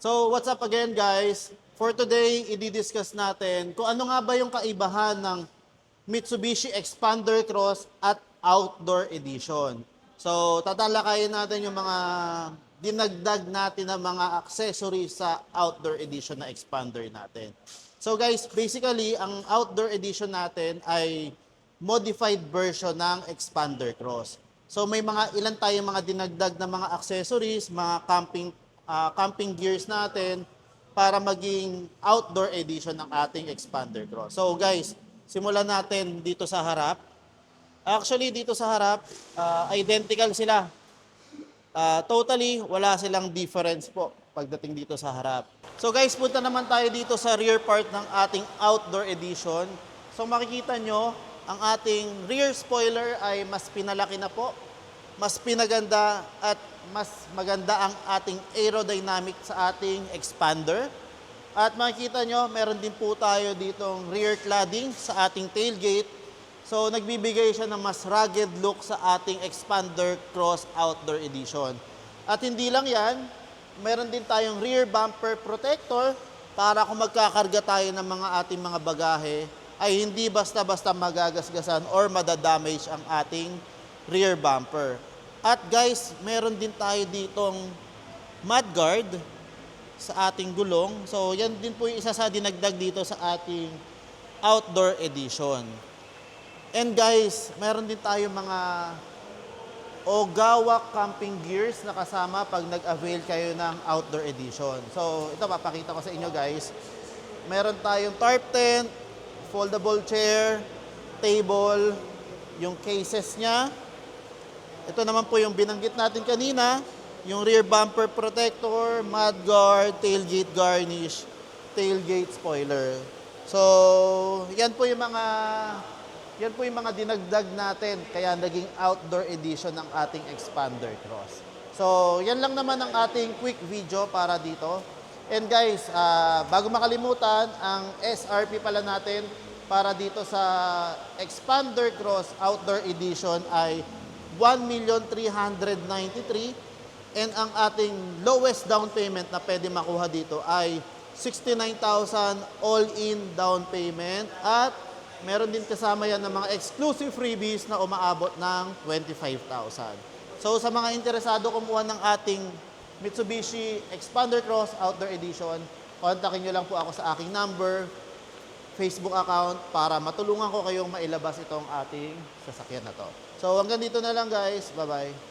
So, what's up again guys? For today, i-discuss natin kung ano nga ba yung kaibahan ng Mitsubishi Expander Cross at Outdoor Edition. So, tatalakayin natin yung mga dinagdag natin na mga accessories sa Outdoor Edition na Expander natin. So guys, basically, ang Outdoor Edition natin ay modified version ng Expander Cross. So may mga ilan tayong mga dinagdag na mga accessories, mga camping gears natin para maging outdoor edition ng ating Expander Cross. So guys, simulan natin dito sa harap. Actually dito sa harap, identical sila. Totally wala silang difference po pagdating dito sa harap. So guys, punta naman tayo dito sa rear part ng ating outdoor edition. So makikita nyo, ang ating rear spoiler ay mas pinalaki na po, mas pinaganda at mas maganda ang ating aerodynamic sa ating expander. At makikita nyo, meron din po tayo ditong rear cladding sa ating tailgate. So nagbibigay siya ng mas rugged look sa ating Expander Cross Outdoor Edition. At hindi lang yan, meron din tayong rear bumper protector para kung magkakarga tayo ng mga ating mga bagahe, ay hindi basta-basta magagasgasan or madadamage ang ating rear bumper. At guys, meron din tayo ditong mudguard sa ating gulong. So yan din po yung isa sa dinagdag dito sa ating Outdoor Edition. And guys, meron din tayo mga Ogawa camping gears na kasama pag nag-avail kayo ng Outdoor Edition. So ito, papakita ko sa inyo guys. Meron tayong tarp tent, foldable chair, table, yung cases niya. Ito naman po yung binanggit natin kanina, yung rear bumper protector, mudguard, tailgate garnish, tailgate spoiler. So, yan po yung mga dinagdag natin kaya naging outdoor edition ng ating Expander Cross. So, yan lang naman ang ating quick video para dito. And guys, bago makalimutan, ang SRP pala natin para dito sa Expander Cross Outdoor Edition ay 1,393,000 and ang ating lowest down payment na pwede makuha dito ay 69,000 all-in down payment at meron din kasama yan ng mga exclusive freebies na umaabot ng 25,000. So sa mga interesado kumuha ng ating Mitsubishi Expander Cross Outdoor Edition, kontakin nyo lang po ako sa aking number, Facebook account para matulungan ko kayong mailabas itong ating sasakyan na to. So hanggang dito na lang guys. Bye-bye.